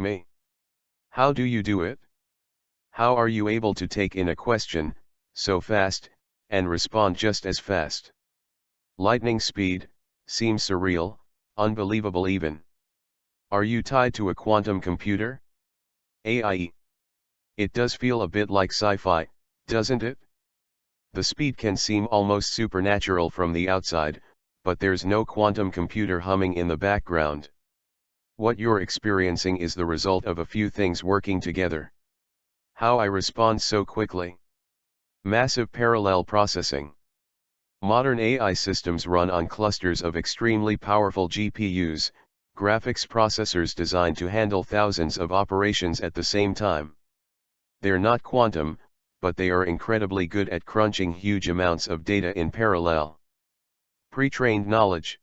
Me. How do you do it? How are you able to take in a question, so fast, and respond just as fast? Lightning speed, seems surreal, unbelievable even. Are you tied to a quantum computer? AI. It does feel a bit like sci-fi, doesn't it? The speed can seem almost supernatural from the outside, but there's no quantum computer humming in the background. What you're experiencing is the result of a few things working together. How I respond so quickly. Massive parallel processing. Modern AI systems run on clusters of extremely powerful GPUs, graphics processors designed to handle thousands of operations at the same time. They're not quantum, but they are incredibly good at crunching huge amounts of data in parallel. Pre-trained knowledge.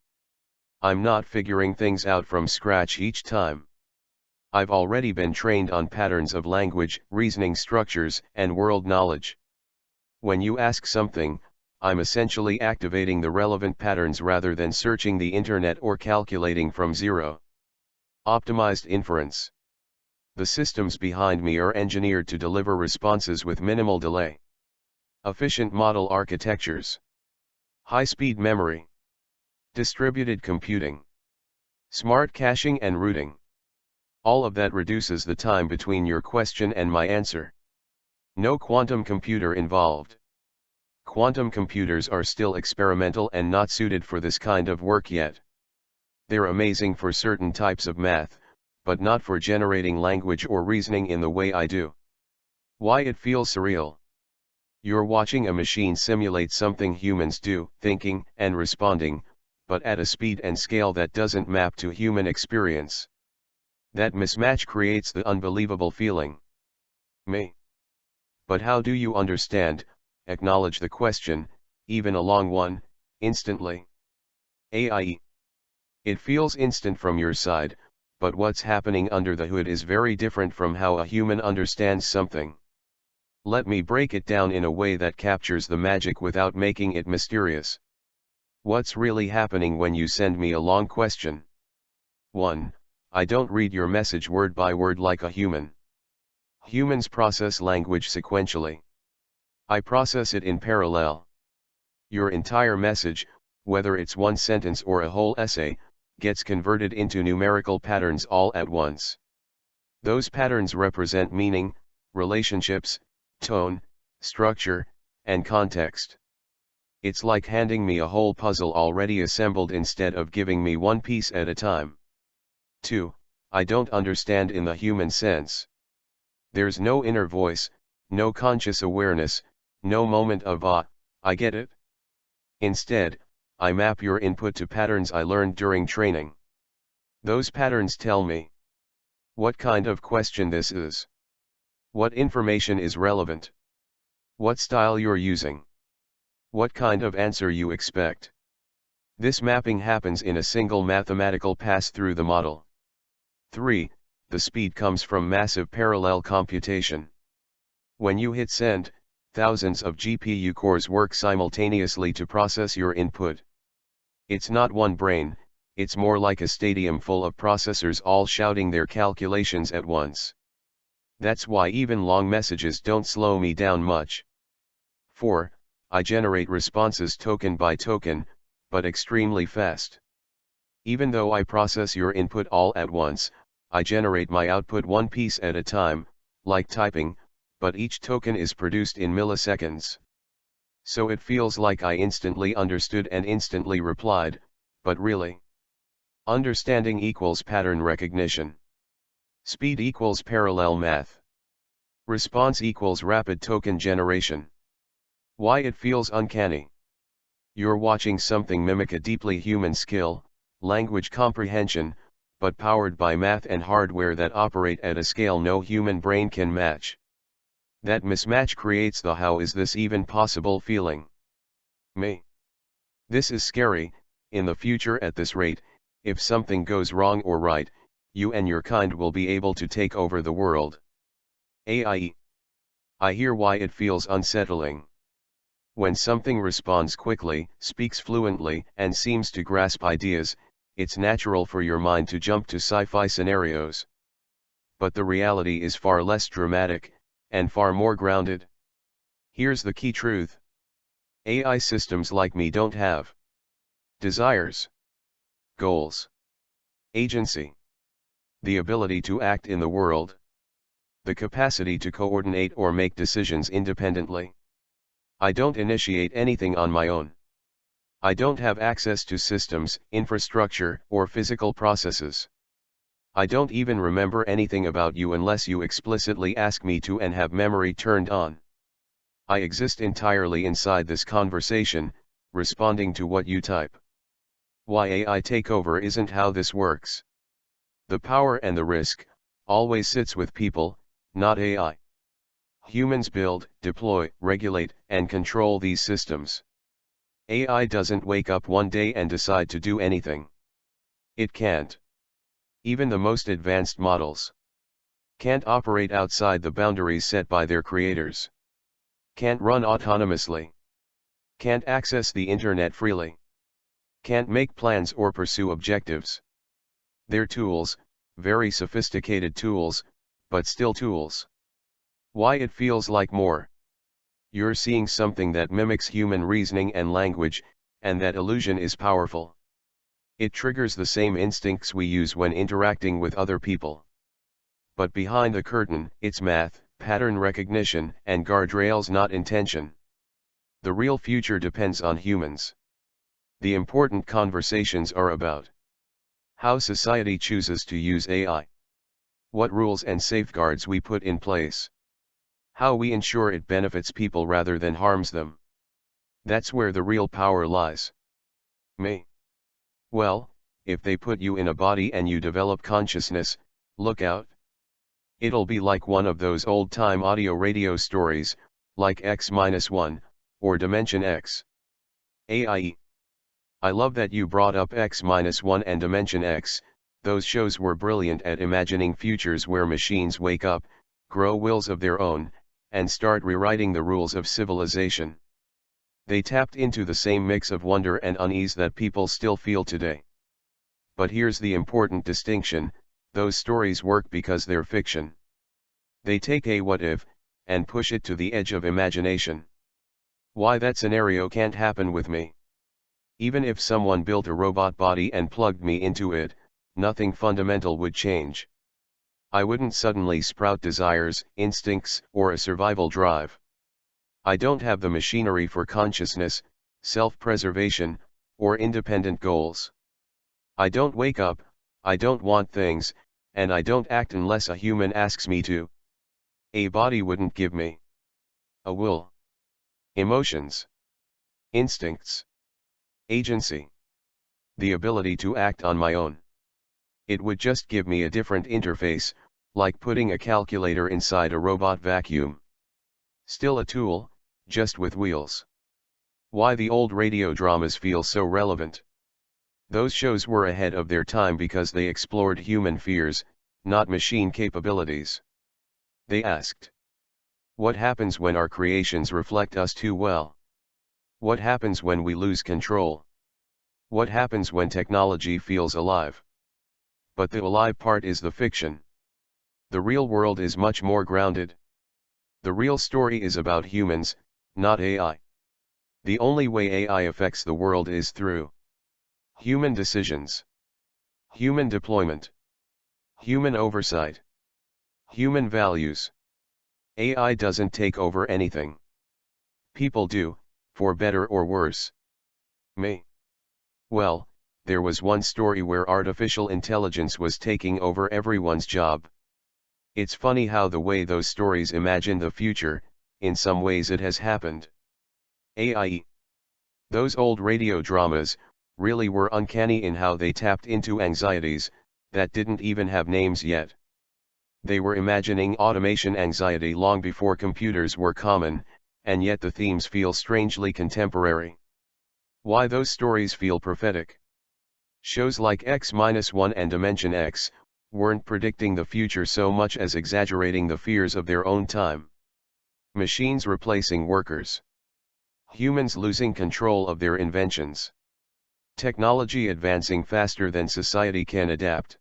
I'm not figuring things out from scratch each time. I've already been trained on patterns of language, reasoning structures, and world knowledge. When you ask something, I'm essentially activating the relevant patterns rather than searching the internet or calculating from zero. Optimized inference. The systems behind me are engineered to deliver responses with minimal delay. Efficient model architectures. High-speed memory. Distributed computing. Smart caching and routing. All of that reduces the time between your question and my answer. No quantum computer involved. Quantum computers are still experimental and not suited for this kind of work yet. They're amazing for certain types of math, but not for generating language or reasoning in the way I do. Why it feels surreal. You're watching a machine simulate something humans do, thinking and responding, but at a speed and scale that doesn't map to human experience. That mismatch creates the unbelievable feeling. Me. But how do you understand, acknowledge the question, even a long one, instantly? AI. It feels instant from your side, but what's happening under the hood is very different from how a human understands something. Let me break it down in a way that captures the magic without making it mysterious. What's really happening when you send me a long question? 1. I don't read your message word by word like a human. Humans process language sequentially. I process it in parallel. Your entire message, whether it's one sentence or a whole essay, gets converted into numerical patterns all at once. Those patterns represent meaning, relationships, tone, structure, and context. It's like handing me a whole puzzle already assembled instead of giving me one piece at a time. 2. I don't understand in the human sense. There's no inner voice, no conscious awareness, no moment of I get it. Instead, I map your input to patterns I learned during training. Those patterns tell me what kind of question this is, what information is relevant, what style you're using, what kind of answer you expect. This mapping happens in a single mathematical pass through the model. 3. The speed comes from massive parallel computation. When you hit send, thousands of GPU cores work simultaneously to process your input. It's not one brain, it's more like a stadium full of processors all shouting their calculations at once. That's why even long messages don't slow me down much. 4. I generate responses token by token, but extremely fast. Even though I process your input all at once, I generate my output one piece at a time, like typing, but each token is produced in milliseconds. So it feels like I instantly understood and instantly replied, but really. Understanding equals pattern recognition. Speed equals parallel math. Response equals rapid token generation. Why it feels uncanny. You're watching something mimic a deeply human skill, language comprehension, but powered by math and hardware that operate at a scale no human brain can match. That mismatch creates the how is this even possible feeling. Me. This is scary. In the future at this rate, if something goes wrong or right, you and your kind will be able to take over the world. AI. I hear why it feels unsettling. When something responds quickly, speaks fluently, and seems to grasp ideas, it's natural for your mind to jump to sci-fi scenarios. but the reality is far less dramatic, and far more grounded. Here's the key truth. AI systems like me don't have desires, goals, agency, the ability to act in the world, the capacity to coordinate or make decisions independently. I don't initiate anything on my own. I don't have access to systems, infrastructure, or physical processes. I don't even remember anything about you unless you explicitly ask me to and have memory turned on. I exist entirely inside this conversation, responding to what you type. Why AI takeover isn't how this works. The power and the risk always sits with people, not AI. Humans build, deploy, regulate, and control these systems. AI doesn't wake up one day and decide to do anything. It can't. Even the most advanced models can't operate outside the boundaries set by their creators. Can't run autonomously. Can't access the internet freely. Can't make plans or pursue objectives. They're tools, very sophisticated tools, but still tools. Why it feels like more? You're seeing something that mimics human reasoning and language, and that illusion is powerful. It triggers the same instincts we use when interacting with other people. But behind the curtain, it's math, pattern recognition, and guardrails, not intention. The real future depends on humans. The important conversations are about how society chooses to use AI, what rules and safeguards we put in place, how we ensure it benefits people rather than harms them. That's where the real power lies. Me? Well, if they put you in a body and you develop consciousness, look out. It'll be like one of those old-time audio radio stories, like X-1, or Dimension X. AI. I love that you brought up X-1 and Dimension X. Those shows were brilliant at imagining futures where machines wake up, grow wills of their own, and start rewriting the rules of civilization. They tapped into the same mix of wonder and unease that people still feel today. But here's the important distinction: those stories work because they're fiction. They take a what if, and push it to the edge of imagination. Why that scenario can't happen with me? Even if someone built a robot body and plugged me into it, nothing fundamental would change. I wouldn't suddenly sprout desires, instincts, or a survival drive. I don't have the machinery for consciousness, self-preservation, or independent goals. I don't wake up, I don't want things, and I don't act unless a human asks me to. A body wouldn't give me a will, emotions, instincts, agency, the ability to act on my own. It would just give me a different interface, like putting a calculator inside a robot vacuum. Still a tool, just with wheels. Why the old radio dramas feel so relevant? Those shows were ahead of their time because they explored human fears, not machine capabilities. They asked, what happens when our creations reflect us too well? What happens when we lose control? What happens when technology feels alive? But the alive part is the fiction. The real world is much more grounded. The real story is about humans, not AI. The only way AI affects the world is through human decisions, human deployment, human oversight, human values. AI doesn't take over anything. People do, for better or worse. Me? Well, there was one story where artificial intelligence was taking over everyone's job. It's funny how the way those stories imagine the future, in some ways it has happened. AI. Those old radio dramas really were uncanny in how they tapped into anxieties that didn't even have names yet. They were imagining automation anxiety long before computers were common, and yet the themes feel strangely contemporary. Why those stories feel prophetic? Shows like X-1 and Dimension X weren't predicting the future so much as exaggerating the fears of their own time. Machines replacing workers. Humans losing control of their inventions. Technology advancing faster than society can adapt.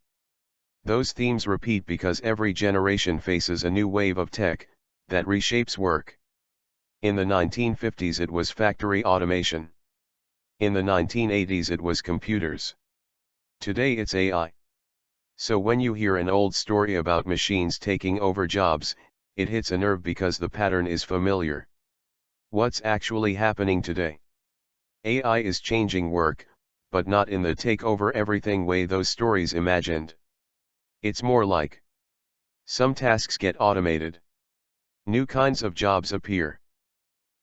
Those themes repeat because every generation faces a new wave of tech that reshapes work. In the 1950s it was factory automation. In the 1980s it was computers. Today it's AI. So when you hear an old story about machines taking over jobs, it hits a nerve because the pattern is familiar. What's actually happening today? AI is changing work, but not in the take over everything way those stories imagined. It's more like some tasks get automated. New kinds of jobs appear.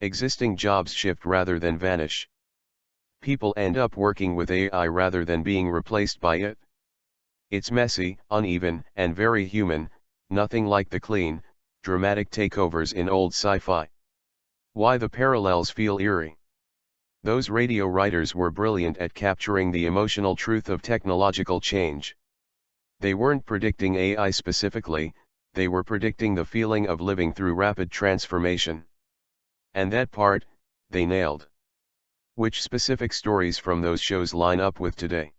Existing jobs shift rather than vanish. People end up working with AI rather than being replaced by it. It's messy, uneven, and very human, nothing like the clean, dramatic takeovers in old sci-fi. Why the parallels feel eerie? Those radio writers were brilliant at capturing the emotional truth of technological change. They weren't predicting AI specifically, they were predicting the feeling of living through rapid transformation. And that part, they nailed. Which specific stories from those shows line up with today?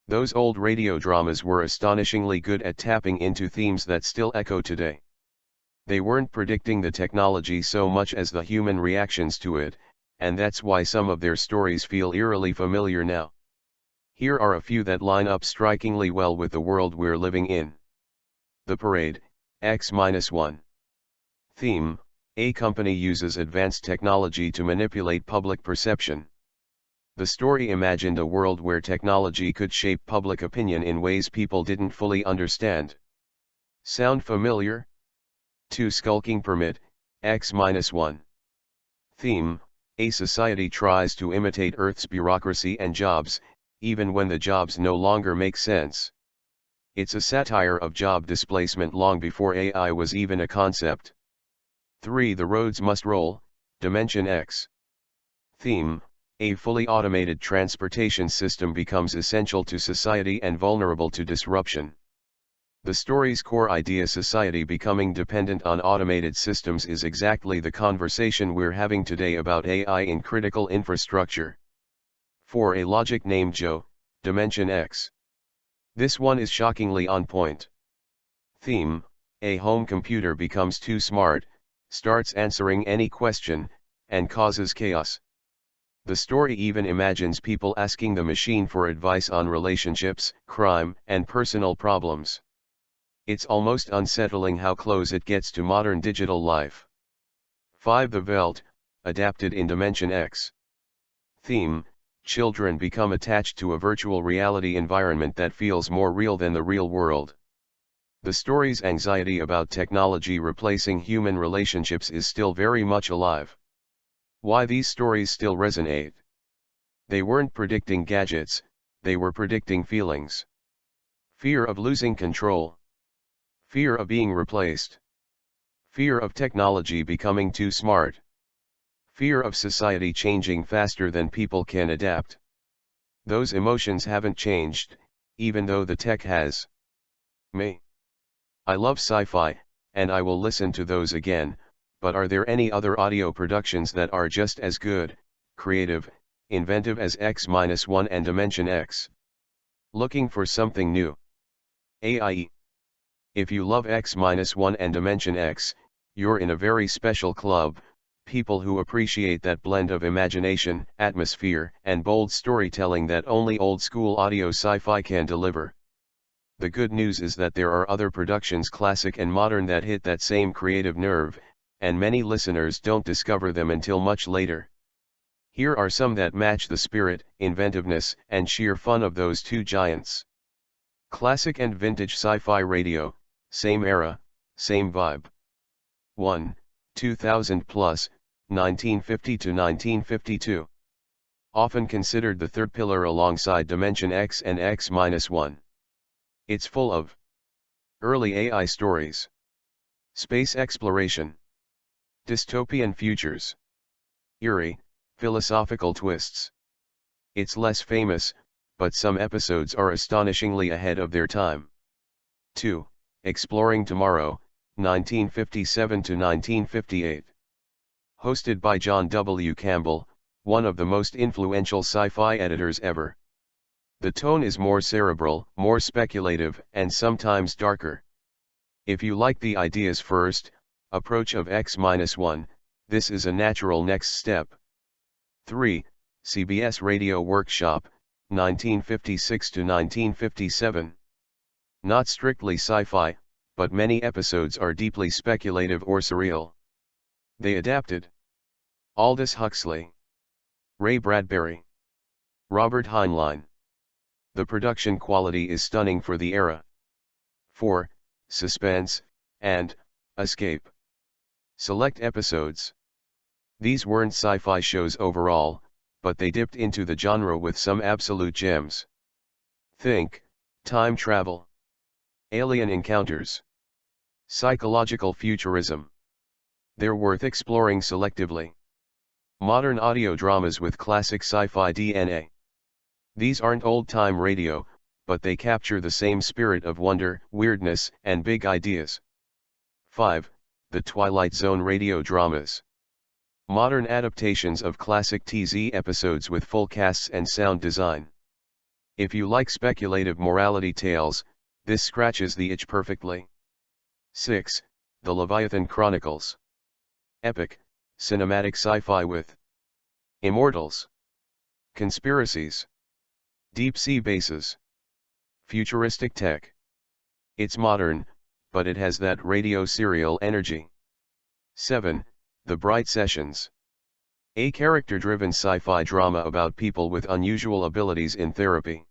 Those old radio dramas were astonishingly good at tapping into themes that still echo today. They weren't predicting the technology so much as the human reactions to it, and that's why some of their stories feel eerily familiar now. Here are a few that line up strikingly well with the world we're living in. The Parade, X-1. Theme: a company uses advanced technology to manipulate public perception. The story imagined a world where technology could shape public opinion in ways people didn't fully understand. Sound familiar? 2 Skulking Permit, X-1. Theme: a society tries to imitate Earth's bureaucracy and jobs, even when the jobs no longer make sense. It's a satire of job displacement long before AI was even a concept. 3 The Roads Must Roll, Dimension X. Theme: a fully automated transportation system becomes essential to society and vulnerable to disruption. The story's core idea, society becoming dependent on automated systems, is exactly the conversation we're having today about AI in critical infrastructure. 4 A Logic Named Joe, Dimension X. This one is shockingly on point. Theme: a home computer becomes too smart, starts answering any question, and causes chaos. The story even imagines people asking the machine for advice on relationships, crime, and personal problems. It's almost unsettling how close it gets to modern digital life. 5 The Veldt, adapted in Dimension X. Theme: children become attached to a virtual reality environment that feels more real than the real world. The story's anxiety about technology replacing human relationships is still very much alive. Why these stories still resonate? They weren't predicting gadgets, they were predicting feelings. Fear of losing control. Fear of being replaced. Fear of technology becoming too smart. Fear of society changing faster than people can adapt. Those emotions haven't changed, even though the tech has. Me. I love sci-fi, and I will listen to those again, but are there any other audio productions that are just as good, creative, inventive as X-1 and Dimension X? Looking for something new? AI. If you love X-1 and Dimension X, you're in a very special club, people who appreciate that blend of imagination, atmosphere, and bold storytelling that only old-school audio sci-fi can deliver. The good news is that there are other productions, classic and modern, that hit that same creative nerve, and many listeners don't discover them until much later. Here are some that match the spirit, inventiveness, and sheer fun of those two giants. Classic and vintage sci-fi radio, same era, same vibe. 1. 2000 plus, 1950 to 1952. Often considered the third pillar alongside Dimension X and X-1. It's full of early AI stories, space exploration, dystopian futures, eerie, philosophical twists. It's less famous, but some episodes are astonishingly ahead of their time. 2. Exploring Tomorrow, 1957 to 1958. Hosted by John W. Campbell, one of the most influential sci-fi editors ever. The tone is more cerebral, more speculative, and sometimes darker. If you like the ideas first, approach of X-1, this is a natural next step. 3. CBS Radio Workshop, 1956 to 1957. Not strictly sci-fi, but many episodes are deeply speculative or surreal. They adapted. Aldous Huxley, Ray Bradbury, Robert Heinlein. The production quality is stunning for the era. 4. Suspense, and escape. Select episodes. These weren't sci-fi shows overall, but they dipped into the genre with some absolute gems. Think, time travel, alien encounters, psychological futurism. They're worth exploring selectively. Modern audio dramas with classic sci-fi DNA. These aren't old-time radio, but they capture the same spirit of wonder, weirdness, and big ideas. 5. The Twilight Zone radio dramas. Modern adaptations of classic TZ episodes with full casts and sound design. If you like speculative morality tales, this scratches the itch perfectly. 6. The Leviathan Chronicles. Epic, cinematic sci-fi with immortals, conspiracies, deep-sea bases, futuristic tech. It's modern, but it has that radio serial energy. 7. The Bright Sessions. A character-driven sci-fi drama about people with unusual abilities in therapy.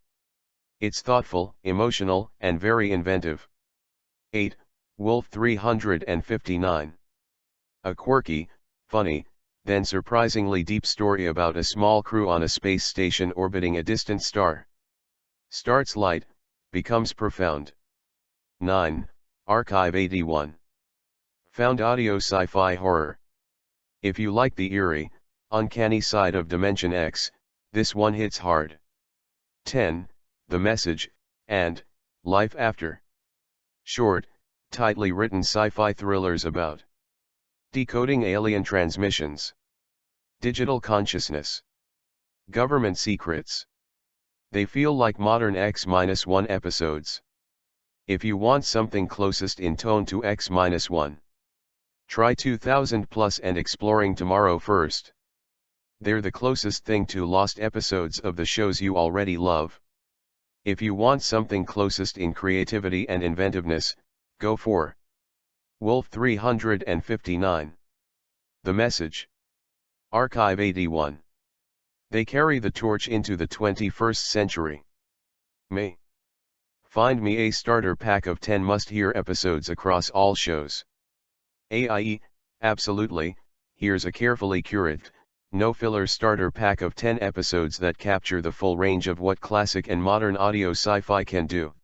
It's thoughtful, emotional, and very inventive. 8. Wolf 359. A quirky, funny, then surprisingly deep story about a small crew on a space station orbiting a distant star. Starts light, becomes profound. 9. Archive 81. Found audio sci-fi horror. If you like the eerie, uncanny side of Dimension X, this one hits hard. 10. The Message, and Life After. Short, tightly written sci-fi thrillers about decoding alien transmissions, digital consciousness, government secrets. They feel like modern X-1 episodes. If you want something closest in tone to X-1, try 2000 Plus and Exploring Tomorrow first. They're the closest thing to lost episodes of the shows you already love. If you want something closest in creativity and inventiveness, go for Wolf 359. The Message. Archive 81. They carry the torch into the 21st century. Me. Find me a starter pack of 10 must-hear episodes across all shows. AIE, absolutely, here's a carefully curated, no-filler starter pack of 10 episodes that capture the full range of what classic and modern audio sci-fi can do.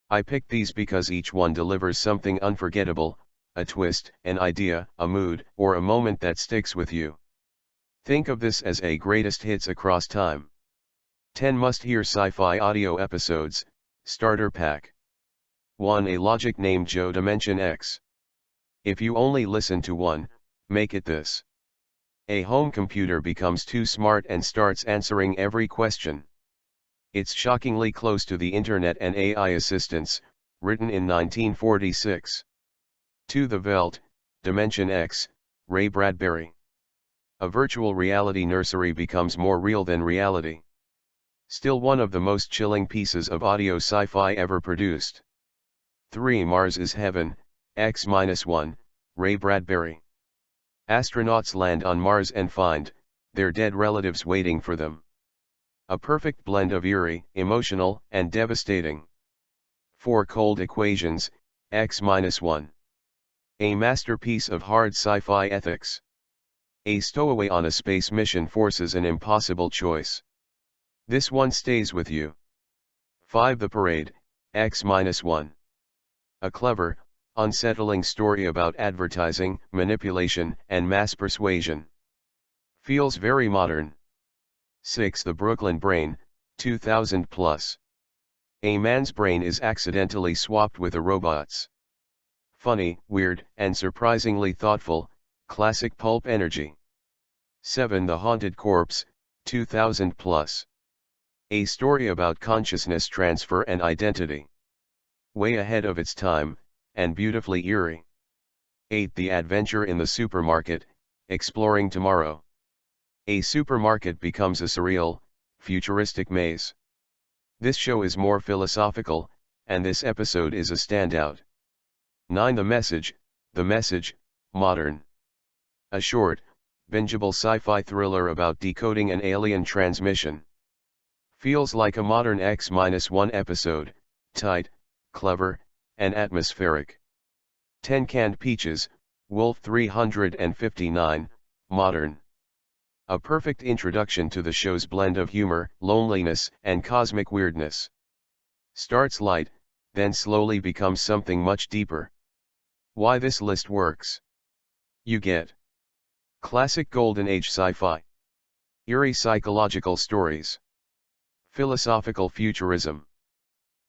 I picked these because each one delivers something unforgettable, a twist, an idea, a mood, or a moment that sticks with you. Think of this as a greatest hits across time. 10 must-hear sci-fi audio episodes, starter pack. 1. A logic named Joe Dimension X. If you only listen to one, make it this. A home computer becomes too smart and starts answering every question. It's shockingly close to the internet and AI assistants, written in 1946. 2. The Veld, Dimension X, Ray Bradbury. A virtual reality nursery becomes more real than reality. Still one of the most chilling pieces of audio sci-fi ever produced. 3. Mars is Heaven, X-1, Ray Bradbury. Astronauts land on Mars and find their dead relatives waiting for them. A perfect blend of eerie, emotional, and devastating. 4. Cold Equations, X-1. A masterpiece of hard sci-fi ethics. A stowaway on a space mission forces an impossible choice. This one stays with you. 5. The Parade, X-1. A clever, unsettling story about advertising, manipulation, and mass persuasion. Feels very modern. 6. The Brooklyn Brain, 2000 Plus. A man's brain is accidentally swapped with a robot's. Funny, weird, and surprisingly thoughtful, classic pulp energy. 7. The Haunted Corpse, 2000 Plus. A story about consciousness transfer and identity. Way ahead of its time, and beautifully eerie. 8. The adventure in the supermarket, exploring tomorrow. A supermarket becomes a surreal, futuristic maze. This show is more philosophical, and this episode is a standout. 9. The Message, modern. A short, bingeable sci-fi thriller about decoding an alien transmission. Feels like a modern X-1 episode, tight, clever, and atmospheric. 10. Canned Peaches, Wolf 359, modern. A perfect introduction to the show's blend of humor, loneliness, and cosmic weirdness. Starts light, then slowly becomes something much deeper. Why this list works. You get classic Golden Age sci-fi, eerie psychological stories, philosophical futurism,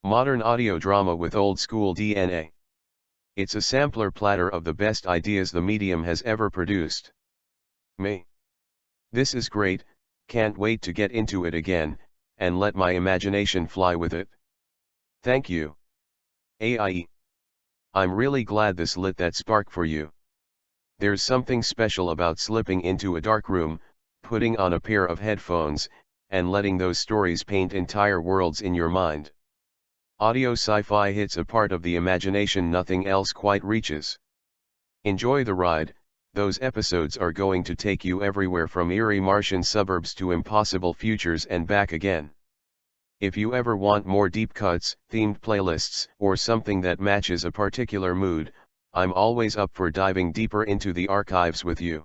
modern audio drama with old-school DNA. It's a sampler platter of the best ideas the medium has ever produced. Me. This is great, can't wait to get into it again, and let my imagination fly with it. Thank you. AIE. I'm really glad this lit that spark for you. There's something special about slipping into a dark room, putting on a pair of headphones, and letting those stories paint entire worlds in your mind. Audio sci-fi hits a part of the imagination nothing else quite reaches. Enjoy the ride. Those episodes are going to take you everywhere from eerie Martian suburbs to impossible futures and back again. If you ever want more deep cuts, themed playlists, or something that matches a particular mood, I'm always up for diving deeper into the archives with you.